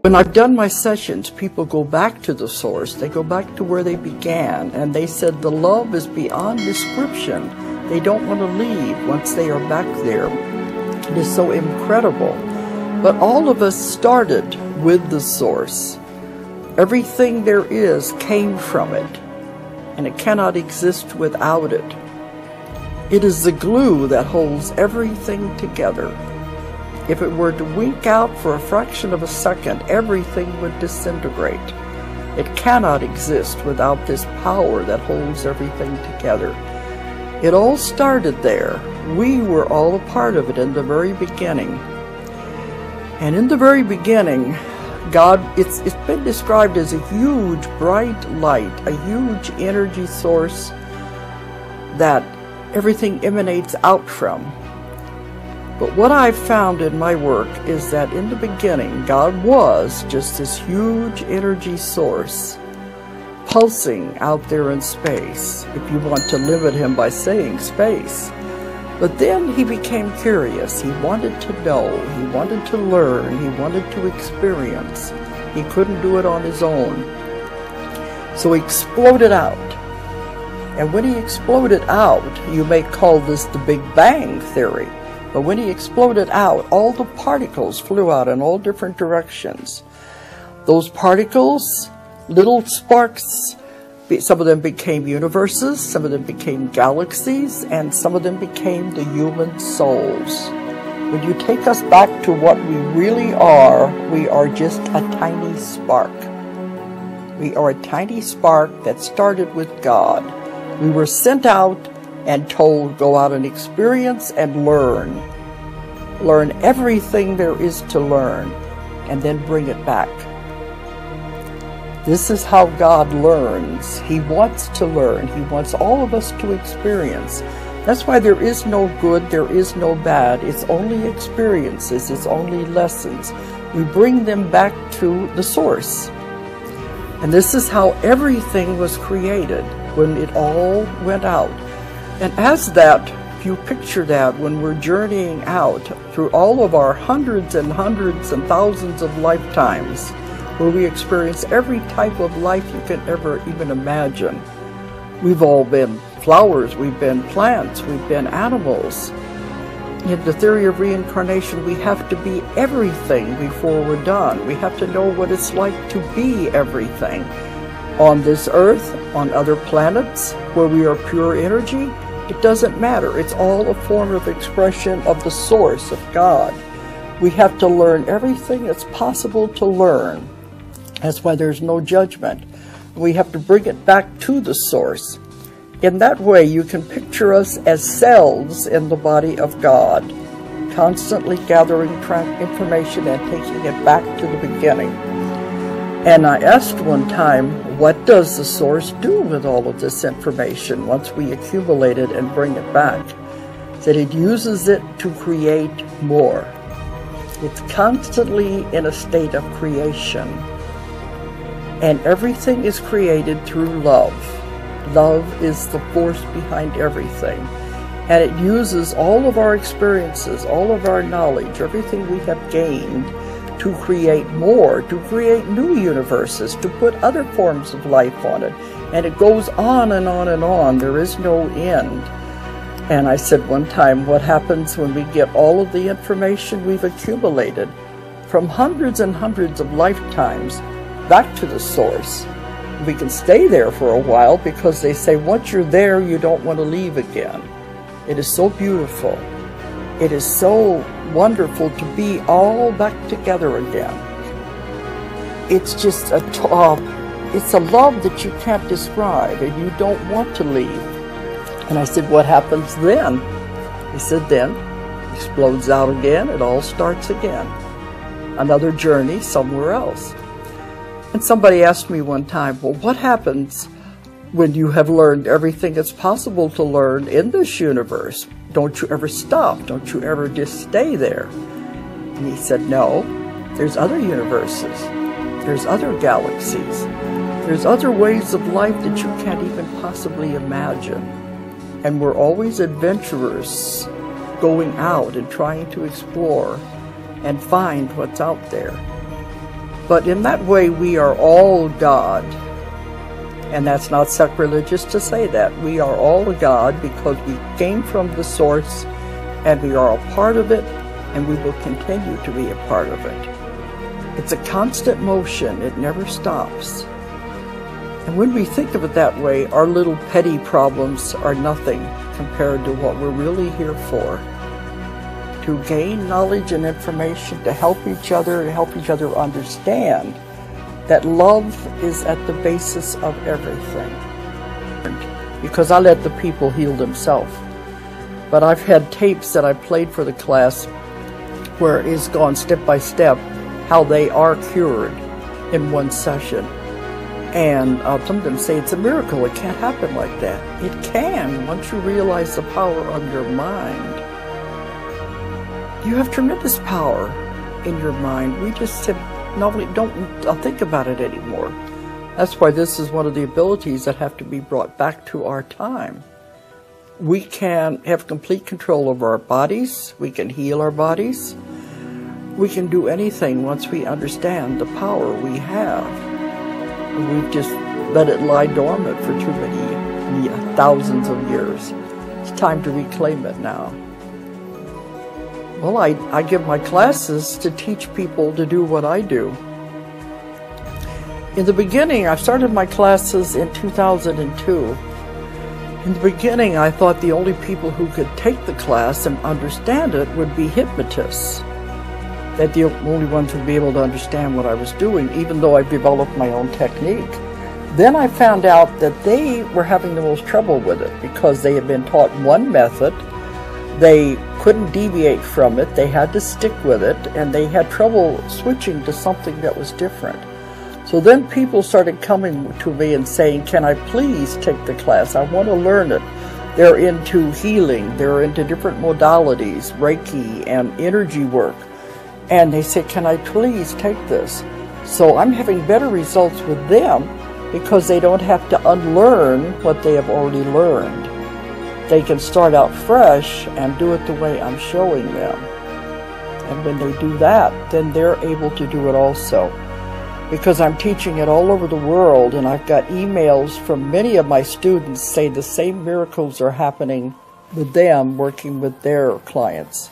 When I've done my sessions, people go back to the source. They go back to where they began, and they said the love is beyond description. They don't want to leave once they are back there. It is so incredible. But all of us started with the source. Everything there is came from it, and it cannot exist without it. It is the glue that holds everything together. If it were to wink out for a fraction of a second, everything would disintegrate. It cannot exist without this power that holds everything together. It all started there. We were all a part of it in the very beginning. And in the very beginning, God, it's been described as a huge bright light, a huge energy source that everything emanates out from. But what I've found in my work is that in the beginning, God was just this huge energy source pulsing out there in space, if you want to limit him by saying space. But then he became curious. He wanted to know. He wanted to learn. He wanted to experience. He couldn't do it on his own. So he exploded out. And when he exploded out, you may call this the Big Bang Theory. But when he exploded out, all the particles flew out in all different directions. Those particles, little sparks, some of them became universes, some of them became galaxies, and some of them became the human souls. When you take us back to what we really are, we are just a tiny spark. We are a tiny spark that started with God. We were sent out and told, go out and experience and learn. Learn everything there is to learn, and then bring it back. This is how God learns. He wants to learn. He wants all of us to experience. That's why there is no good, there is no bad. It's only experiences, it's only lessons. We bring them back to the source. And this is how everything was created when it all went out. And as that, if you picture that, when we're journeying out through all of our hundreds and thousands of lifetimes, where we experience every type of life you can ever even imagine. We've all been flowers, we've been plants, we've been animals. In the theory of reincarnation, we have to be everything before we're done. We have to know what it's like to be everything. On this earth, on other planets, where we are pure energy, it doesn't matter. It's all a form of expression of the source of God. We have to learn everything that's possible to learn. That's why there's no judgment. We have to bring it back to the source. In that way, you can picture us as cells in the body of God, constantly gathering information and taking it back to the beginning. And I asked one time, what does the source do with all of this information once we accumulate it and bring it back? That it uses it to create more. It's constantly in a state of creation. And everything is created through love. Love is the force behind everything. And it uses all of our experiences, all of our knowledge, everything we have gained to create more, to create new universes, to put other forms of life on it. And it goes on and on and on. There is no end. And I said one time, what happens when we get all of the information we've accumulated from hundreds and hundreds of lifetimes back to the source? We can stay there for a while because they say once you're there, you don't want to leave again. It is so beautiful. It is so wonderful to be all back together again. It's just it's a love that you can't describe, and you don't want to leave. And I said, what happens then? He said, then it explodes out again. It all starts again. Another journey somewhere else. And somebody asked me one time, well, what happens when you have learned everything that's possible to learn in this universe? Don't you ever stop? Don't you ever just stay there? And he said, no, there's other universes. There's other galaxies. There's other ways of life that you can't even possibly imagine. And we're always adventurers going out and trying to explore and find what's out there. But in that way, we are all God. And that's not sacrilegious to say that. We are all God because we came from the source, and we are a part of it, and we will continue to be a part of it. It's a constant motion. It never stops. And when we think of it that way, our little petty problems are nothing compared to what we're really here for. To gain knowledge and information, to help each other, understand that love is at the basis of everything. Because I let the people heal themselves. But I've had tapes that I played for the class where it is gone step by step how they are cured in one session. And some of them say it's a miracle. It can't happen like that. It can once you realize the power of your mind. You have tremendous power in your mind. We just don't think about it anymore. That's why this is one of the abilities that have to be brought back to our time. We can have complete control over our bodies. We can heal our bodies. We can do anything once we understand the power we have. And we've just let it lie dormant for too many thousands of years. It's time to reclaim it now. Well, I give my classes to teach people to do what I do. In the beginning, I started my classes in 2002. In the beginning, I thought the only people who could take the class and understand it would be hypnotists. That the only ones who would be able to understand what I was doing, even though I developed my own technique. Then I found out that they were having the most trouble with it because they had been taught one method. They couldn't deviate from it. They had to stick with it, and they had trouble switching to something that was different. So then people started coming to me and saying, can I please take the class? I want to learn it. They're into healing. They're into different modalities, Reiki and energy work. And they say, can I please take this? So I'm having better results with them because they don't have to unlearn what they have already learned. They can start out fresh and do it the way I'm showing them. And when they do that, then they're able to do it also. Because I'm teaching it all over the world, and I've got emails from many of my students say the same miracles are happening with them working with their clients.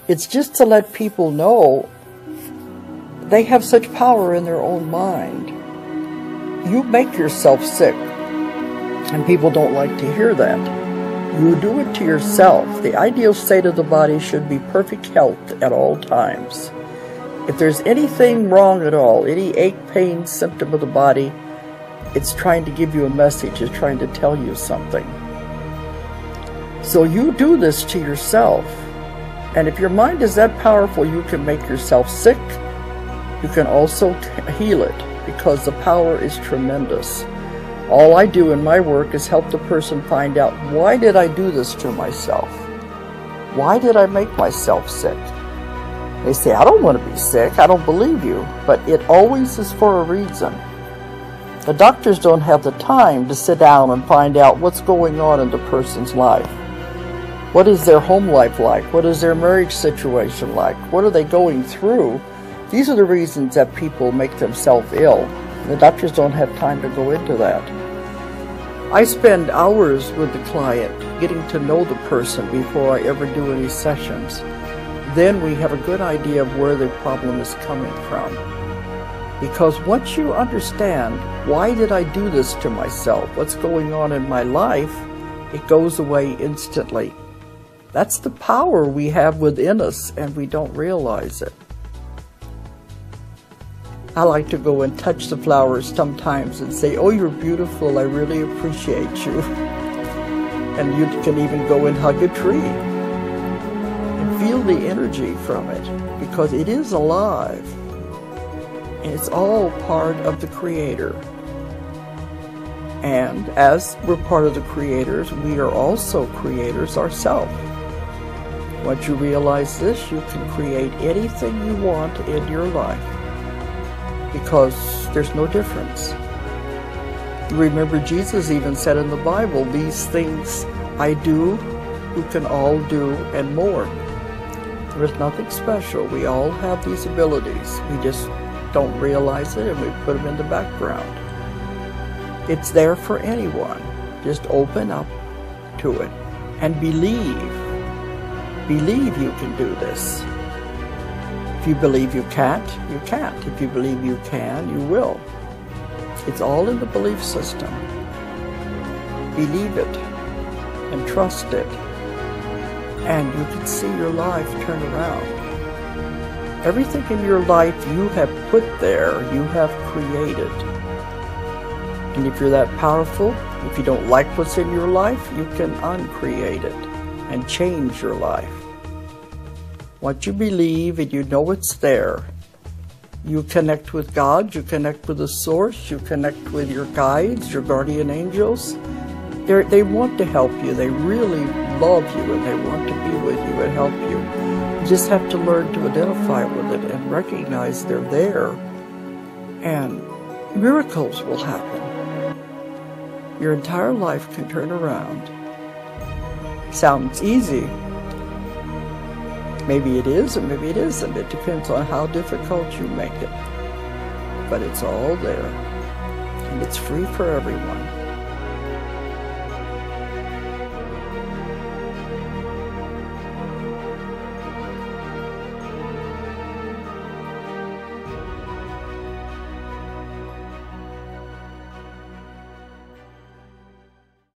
It's just to let people know they have such power in their own mind. You make yourself sick, and people don't like to hear that. You do it to yourself. The ideal state of the body should be perfect health at all times. If there's anything wrong at all, any ache, pain, symptom of the body, it's trying to give you a message. It's trying to tell you something. So you do this to yourself. And if your mind is that powerful, you can make yourself sick. You can also heal it because the power is tremendous. All I do in my work is help the person find out, why did I do this to myself? Why did I make myself sick? They say, I don't want to be sick. I don't believe you. But it always is for a reason. The doctors don't have the time to sit down and find out what's going on in the person's life. What is their home life like? What is their marriage situation like? What are they going through? These are the reasons that people make themselves ill. The doctors don't have time to go into that. I spend hours with the client getting to know the person before I ever do any sessions. Then we have a good idea of where the problem is coming from. Because once you understand, why did I do this to myself? What's going on in my life? It goes away instantly. That's the power we have within us, and we don't realize it. I like to go and touch the flowers sometimes and say, oh, you're beautiful, I really appreciate you. And you can even go and hug a tree and feel the energy from it, because it is alive. And it's all part of the Creator. And as we're part of the creators, we are also creators ourselves. Once you realize this, you can create anything you want in your life, because there's no difference. Remember, Jesus even said in the Bible, these things I do, you can all do, and more. There's nothing special. We all have these abilities. We just don't realize it, and we put them in the background. It's there for anyone. Just open up to it and believe. Believe you can do this. If you believe you can't, you can't. If you believe you can, you will. It's all in the belief system. Believe it and trust it, and you can see your life turn around. Everything in your life you have put there, you have created. And if you're that powerful, if you don't like what's in your life, you can uncreate it and change your life. Once you believe and you know it's there, you connect with God, you connect with the source, you connect with your guides, your guardian angels. They want to help you. They really love you, and they want to be with you and help you. You just have to learn to identify with it and recognize they're there, and miracles will happen. Your entire life can turn around. Sounds easy. Maybe it is, or maybe it isn't. It depends on how difficult you make it. But it's all there, and it's free for everyone.